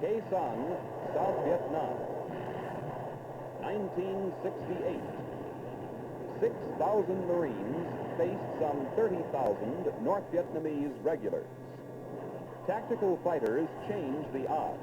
Khe Sanh, South Vietnam, 1968. 6,000 Marines faced some 30,000 North Vietnamese regulars. Tactical fighters changed the odds.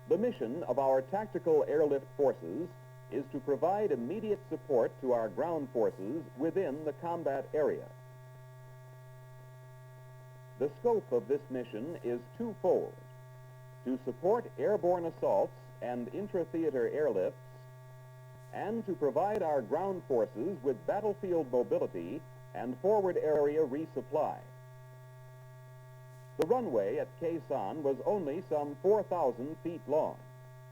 The mission of our tactical airlift forces is to provide immediate support to our ground forces within the combat area. The scope of this mission is twofold: to support airborne assaults and intra-theater airlifts, and to provide our ground forces with battlefield mobility and forward area resupply. The runway at Khe Sanh was only some 4,000 feet long,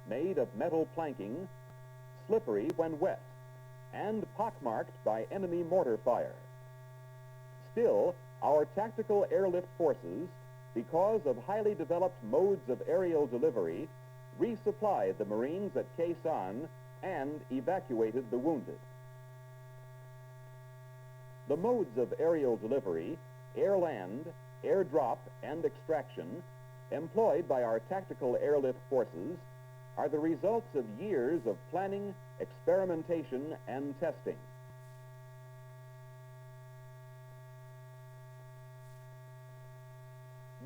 made of metal planking, slippery when wet, and pockmarked by enemy mortar fire. Still, our tactical airlift forces, because of highly developed modes of aerial delivery, resupplied the Marines at Khe Sanh and evacuated the wounded. The modes of aerial delivery, air-land, air-drop, and extraction, employed by our tactical airlift forces, are the results of years of planning, experimentation, and testing.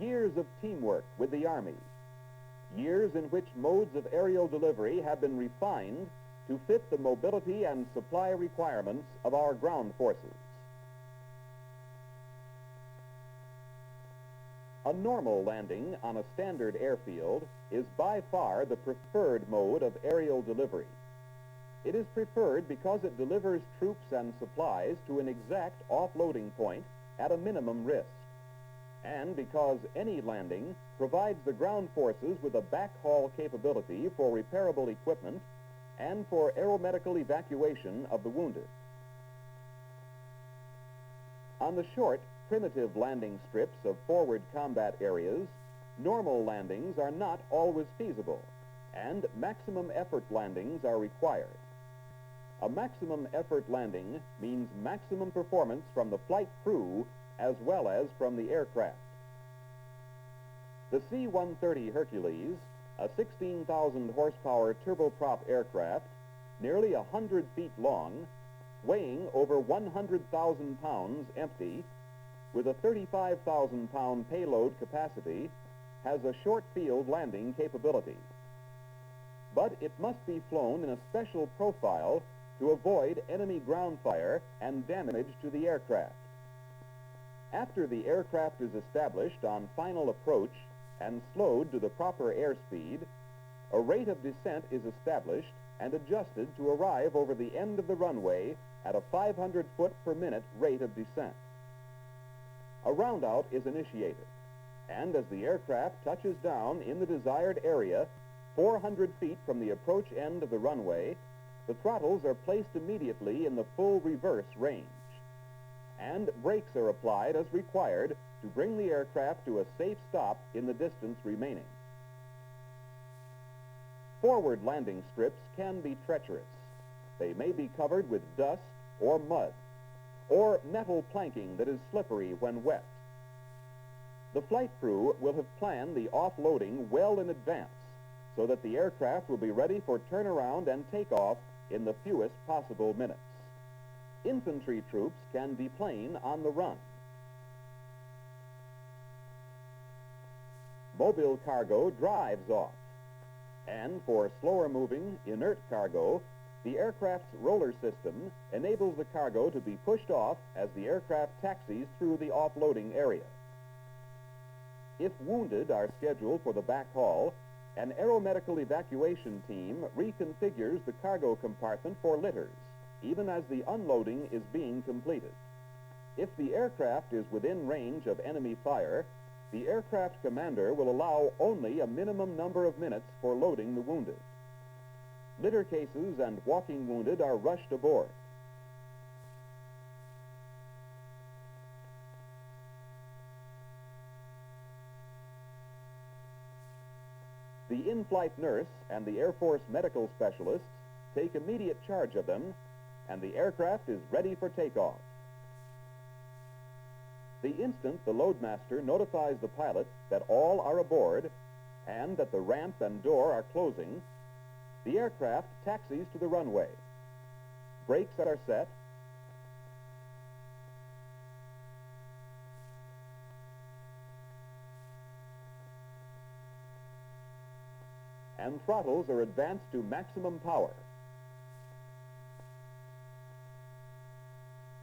Years of teamwork with the Army, years in which modes of aerial delivery have been refined to fit the mobility and supply requirements of our ground forces. A normal landing on a standard airfield is by far the preferred mode of aerial delivery. It is preferred because it delivers troops and supplies to an exact offloading point at a minimum risk, and because any landing provides the ground forces with a backhaul capability for repairable equipment and for aeromedical evacuation of the wounded. On the short, primitive landing strips of forward combat areas, normal landings are not always feasible, and maximum effort landings are required. A maximum effort landing means maximum performance from the flight crew as well as from the aircraft. The C-130 Hercules, a 16,000 horsepower turboprop aircraft, nearly 100 feet long, weighing over 100,000 pounds empty, with a 35,000 pound payload capacity, has a short field landing capability. But it must be flown in a special profile to avoid enemy ground fire and damage to the aircraft. After the aircraft is established on final approach and slowed to the proper airspeed, a rate of descent is established and adjusted to arrive over the end of the runway at a 500 foot per minute rate of descent. A roundout is initiated, and as the aircraft touches down in the desired area, 400 feet from the approach end of the runway, the throttles are placed immediately in the full reverse range, and brakes are applied as required to bring the aircraft to a safe stop in the distance remaining. Forward landing strips can be treacherous. They may be covered with dust or mud, or metal planking that is slippery when wet. The flight crew will have planned the offloading well in advance so that the aircraft will be ready for turnaround and takeoff in the fewest possible minutes. Infantry troops can deplane on the run. Mobile cargo drives off, and for slower moving, inert cargo, the aircraft's roller system enables the cargo to be pushed off as the aircraft taxis through the offloading area. If wounded are scheduled for the backhaul, an aeromedical evacuation team reconfigures the cargo compartment for litters, even as the unloading is being completed. If the aircraft is within range of enemy fire, the aircraft commander will allow only a minimum number of minutes for loading the wounded. Litter cases and walking wounded are rushed aboard. The in-flight nurse and the Air Force medical specialists take immediate charge of them, and the aircraft is ready for takeoff. The instant the loadmaster notifies the pilot that all are aboard and that the ramp and door are closing, the aircraft taxis to the runway. Brakes are set, and throttles are advanced to maximum power.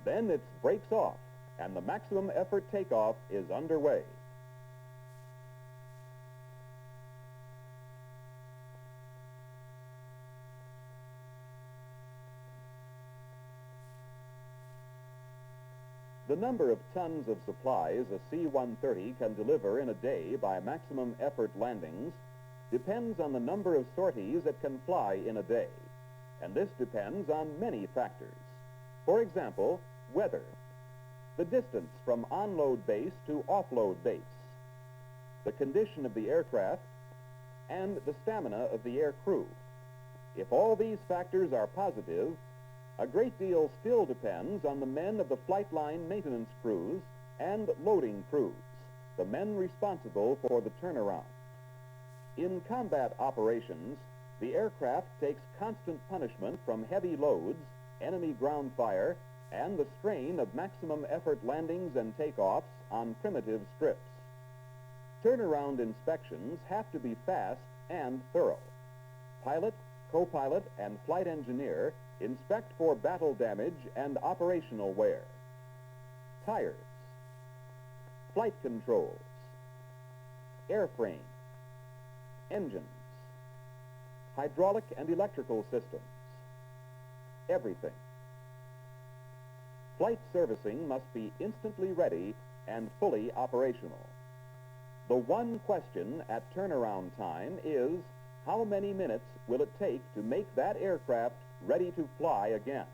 Then it's brakes off, and the maximum effort takeoff is underway. The number of tons of supplies a C-130 can deliver in a day by maximum effort landings depends on the number of sorties it can fly in a day, and this depends on many factors. For example, weather, the distance from onload base to offload base, the condition of the aircraft, and the stamina of the air crew. If all these factors are positive, a great deal still depends on the men of the flight line maintenance crews and loading crews, the men responsible for the turnaround. In combat operations, the aircraft takes constant punishment from heavy loads, enemy ground fire, and the strain of maximum effort landings and takeoffs on primitive strips. Turnaround inspections have to be fast and thorough. Pilot, co-pilot, and flight engineer inspect for battle damage and operational wear. Tires, flight controls, airframe, engines, hydraulic and electrical systems, everything. Flight servicing must be instantly ready and fully operational. The one question at turnaround time is, how many minutes will it take to make that aircraft ready to fly again?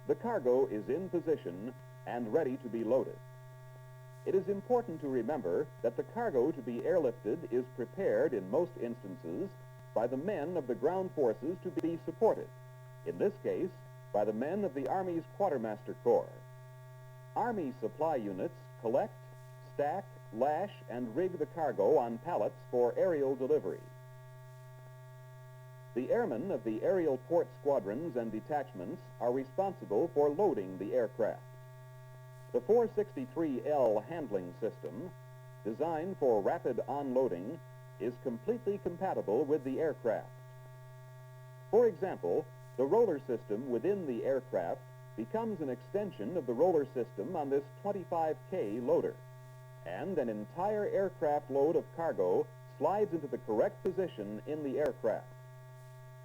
The cargo is in position and ready to be loaded. It is important to remember that the cargo to be airlifted is prepared in most instances by the men of the ground forces to be supported, in this case, by the men of the Army's Quartermaster Corps. Army supply units collect, stack, lash, and rig the cargo on pallets for aerial delivery. The airmen of the aerial port squadrons and detachments are responsible for loading the aircraft. The 463L handling system, designed for rapid onloading, is completely compatible with the aircraft. For example, the roller system within the aircraft becomes an extension of the roller system on this 25K loader, and an entire aircraft load of cargo slides into the correct position in the aircraft.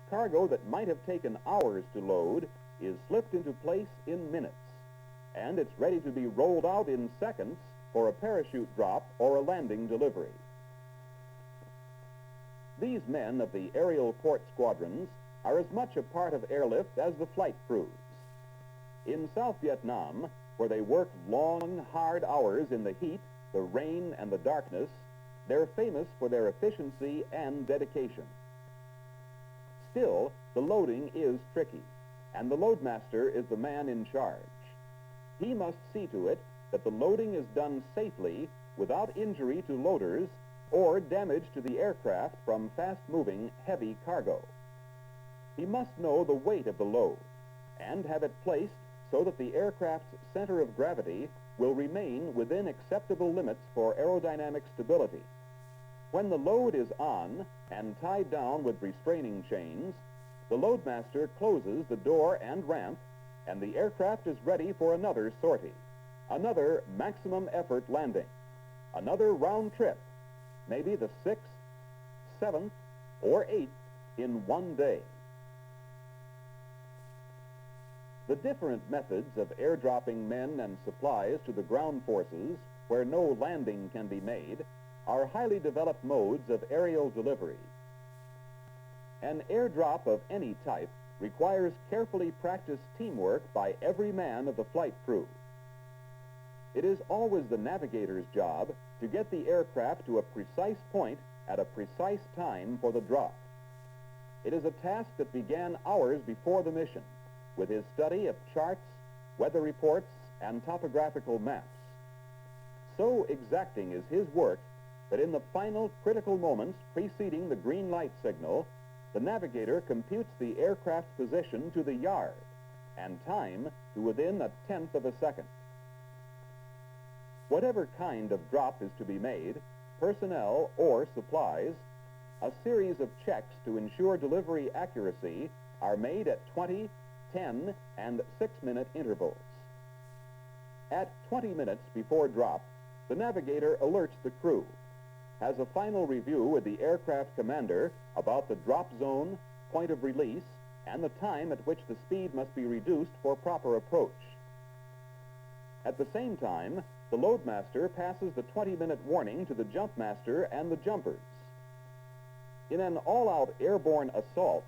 Cargo that might have taken hours to load is slipped into place in minutes, and it's ready to be rolled out in seconds for a parachute drop or a landing delivery. These men of the aerial port squadrons are as much a part of airlift as the flight crews. In South Vietnam, where they work long, hard hours in the heat, the rain, and the darkness, they're famous for their efficiency and dedication. Still, the loading is tricky, and the loadmaster is the man in charge. He must see to it that the loading is done safely without injury to loaders or damage to the aircraft from fast-moving heavy cargo. He must know the weight of the load and have it placed so that the aircraft's center of gravity will remain within acceptable limits for aerodynamic stability. When the load is on and tied down with restraining chains, the loadmaster closes the door and ramp, and the aircraft is ready for another sortie, another maximum effort landing, another round trip, maybe the 6th, 7th, or 8th in one day. The different methods of airdropping men and supplies to the ground forces where no landing can be made are highly developed modes of aerial delivery. An airdrop of any type requires carefully practiced teamwork by every man of the flight crew. It is always the navigator's job to get the aircraft to a precise point at a precise time for the drop. It is a task that began hours before the mission, with his study of charts, weather reports, and topographical maps. So exacting is his work that in the final critical moments preceding the green light signal, the navigator computes the aircraft's position to the yard and time to within 1/10 of a second. Whatever kind of drop is to be made, personnel or supplies, a series of checks to ensure delivery accuracy are made at 20, 10, and 6-minute intervals. At 20 minutes before drop, the navigator alerts the crew, has a final review with the aircraft commander about the drop zone, point of release, and the time at which the speed must be reduced for proper approach. At the same time, the loadmaster passes the 20-minute warning to the jump master and the jumpers. In an all-out airborne assault,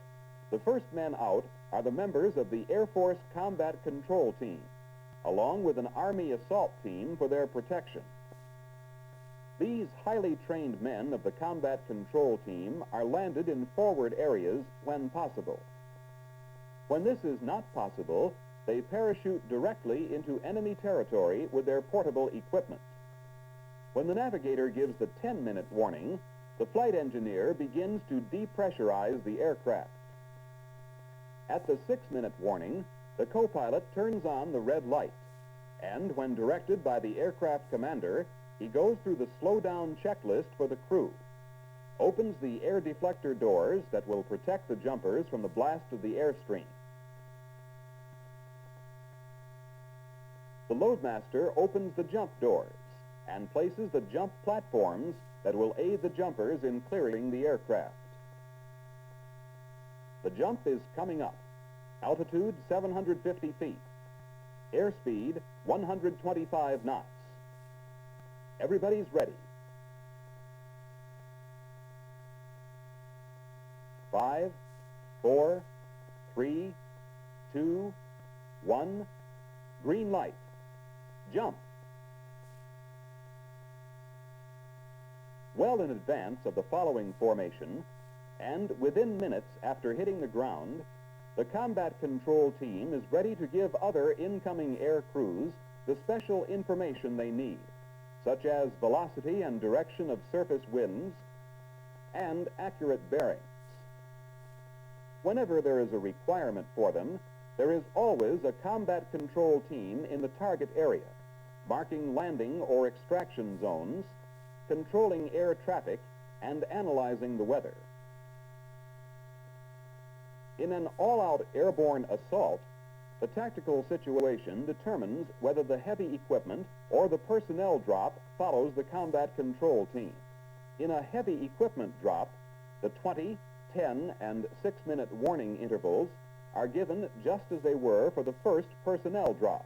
the first men out are the members of the Air Force Combat Control Team, along with an Army assault team for their protection. These highly trained men of the Combat Control Team are landed in forward areas when possible. When this is not possible, they parachute directly into enemy territory with their portable equipment. When the navigator gives the 10-minute warning, the flight engineer begins to depressurize the aircraft. At the 6-minute warning, the co-pilot turns on the red light, and when directed by the aircraft commander, he goes through the slow-down checklist for the crew, opens the air deflector doors that will protect the jumpers from the blast of the airstream. The loadmaster opens the jump doors and places the jump platforms that will aid the jumpers in clearing the aircraft. The jump is coming up. Altitude 750 feet. Airspeed 125 knots. Everybody's ready. 5, 4, 3, 2, 1. Green light. Jump. Well in advance of the following formation, and within minutes after hitting the ground, the combat control team is ready to give other incoming air crews the special information they need, such as velocity and direction of surface winds and accurate bearings. Whenever there is a requirement for them, there is always a combat control team in the target area, marking landing or extraction zones, controlling air traffic, and analyzing the weather. In an all-out airborne assault, the tactical situation determines whether the heavy equipment or the personnel drop follows the combat control team. In a heavy equipment drop, the 20, 10, and 6-minute warning intervals are given just as they were for the first personnel drop,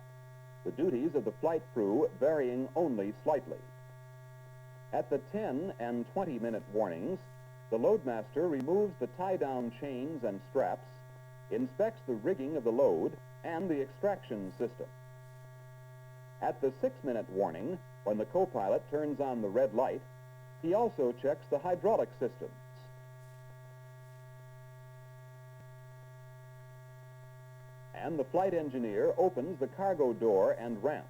the duties of the flight crew varying only slightly. At the 10 and 20-minute warnings, the loadmaster removes the tie-down chains and straps, inspects the rigging of the load and the extraction system. At the 6-minute warning, when the co-pilot turns on the red light, he also checks the hydraulic systems. And the flight engineer opens the cargo door and ramp.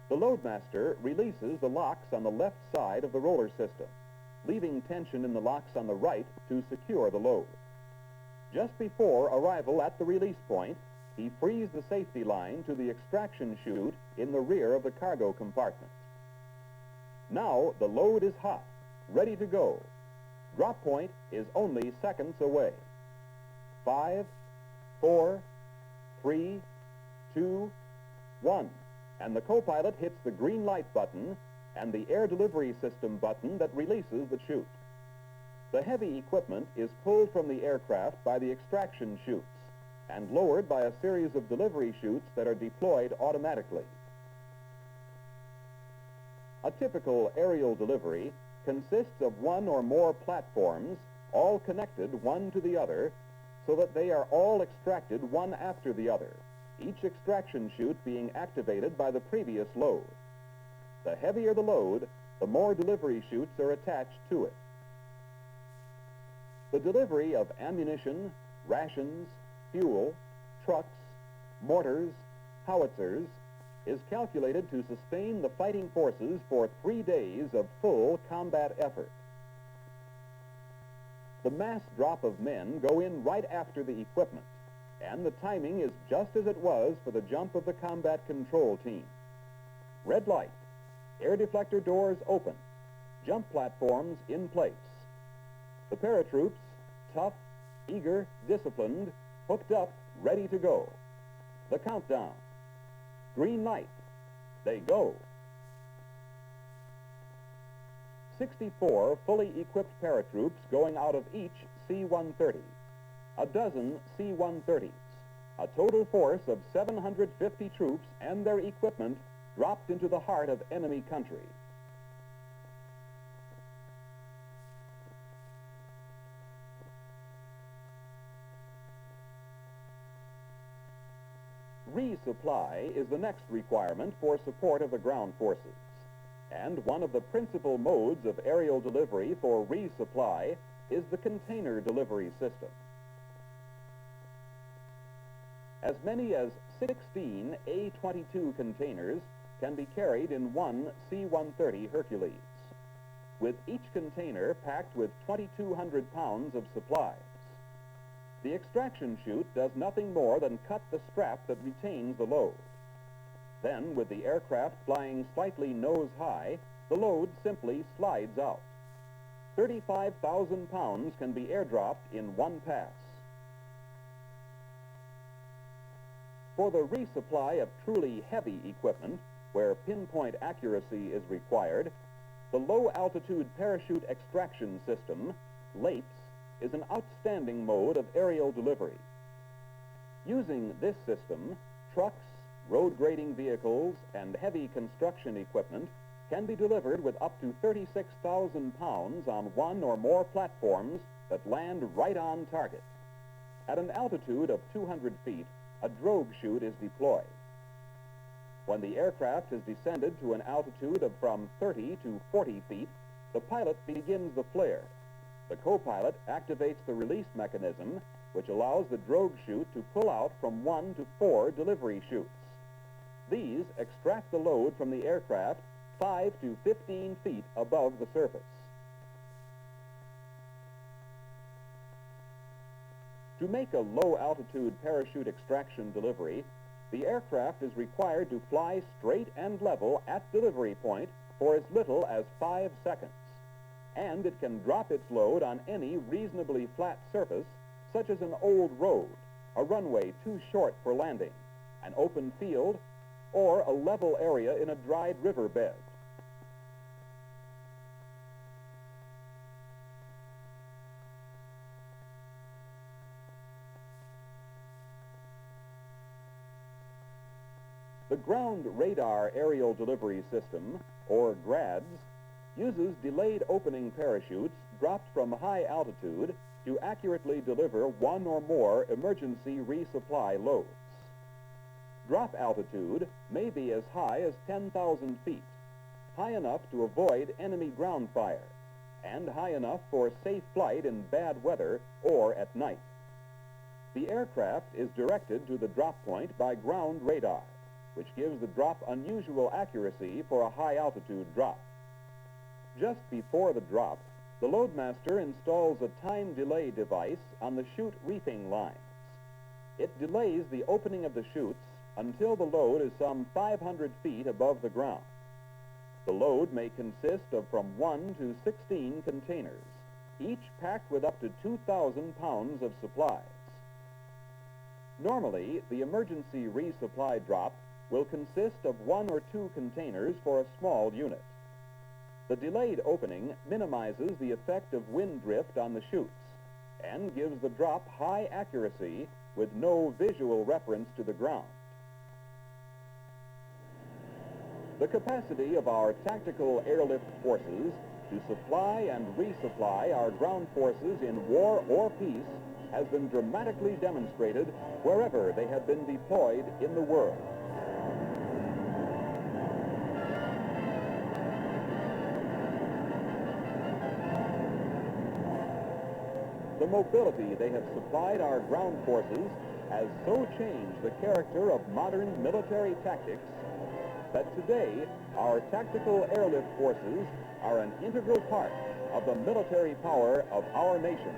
The loadmaster releases the locks on the left side of the roller system, leaving tension in the locks on the right to secure the load. Just before arrival at the release point, he frees the safety line to the extraction chute in the rear of the cargo compartment. Now the load is hot, ready to go. Drop point is only seconds away. 5, 4, 3, 2, 1. And the co-pilot hits the green light button and the air delivery system button that releases the chute. The heavy equipment is pulled from the aircraft by the extraction chutes and lowered by a series of delivery chutes that are deployed automatically. A typical aerial delivery consists of one or more platforms, all connected one to the other, so that they are all extracted one after the other, each extraction chute being activated by the previous load. The heavier the load, the more delivery chutes are attached to it. The delivery of ammunition, rations, fuel, trucks, mortars, howitzers is calculated to sustain the fighting forces for 3 days of full combat effort. The mass drop of men go in right after the equipment, and the timing is just as it was for the jump of the combat control team. Red light, air deflector doors open, jump platforms in place. The paratroops, tough, eager, disciplined, hooked up, ready to go. The countdown. Green light. They go. 64 fully equipped paratroops going out of each C-130. A dozen C-130s. A total force of 750 troops and their equipment dropped into the heart of enemy country. Resupply is the next requirement for support of the ground forces, and one of the principal modes of aerial delivery for resupply is the container delivery system. As many as 16 A-22 containers can be carried in one C-130 Hercules, with each container packed with 2,200 pounds of supplies. The extraction chute does nothing more than cut the strap that retains the load. Then, with the aircraft flying slightly nose high, the load simply slides out. 35,000 pounds can be airdropped in one pass. For the resupply of truly heavy equipment, where pinpoint accuracy is required, the low-altitude parachute extraction system, LAPES, is an outstanding mode of aerial delivery. Using this system, trucks, road grading vehicles, and heavy construction equipment can be delivered with up to 36,000 pounds on one or more platforms that land right on target. At an altitude of 200 feet, a drogue chute is deployed. When the aircraft has descended to an altitude of from 30 to 40 feet, the pilot begins the flare. The co-pilot activates the release mechanism, which allows the drogue chute to pull out from 1 to 4 delivery chutes. These extract the load from the aircraft 5 to 15 feet above the surface. To make a low-altitude parachute extraction delivery, the aircraft is required to fly straight and level at delivery point for as little as 5 seconds. And it can drop its load on any reasonably flat surface, such as an old road, a runway too short for landing, an open field, or a level area in a dried riverbed. The Ground Radar Aerial Delivery System, or GRADS, uses delayed opening parachutes dropped from high altitude to accurately deliver one or more emergency resupply loads. Drop altitude may be as high as 10,000 feet, high enough to avoid enemy ground fire, and high enough for safe flight in bad weather or at night. The aircraft is directed to the drop point by ground radar, which gives the drop unusual accuracy for a high-altitude drop. Just before the drop, the loadmaster installs a time delay device on the chute reefing lines. It delays the opening of the chutes until the load is some 500 feet above the ground. The load may consist of from 1 to 16 containers, each packed with up to 2,000 pounds of supplies. Normally, the emergency resupply drop will consist of 1 or 2 containers for a small unit. The delayed opening minimizes the effect of wind drift on the chutes and gives the drop high accuracy with no visual reference to the ground. The capacity of our tactical airlift forces to supply and resupply our ground forces in war or peace has been dramatically demonstrated wherever they have been deployed in the world. The mobility they have supplied our ground forces has so changed the character of modern military tactics that today our tactical airlift forces are an integral part of the military power of our nation.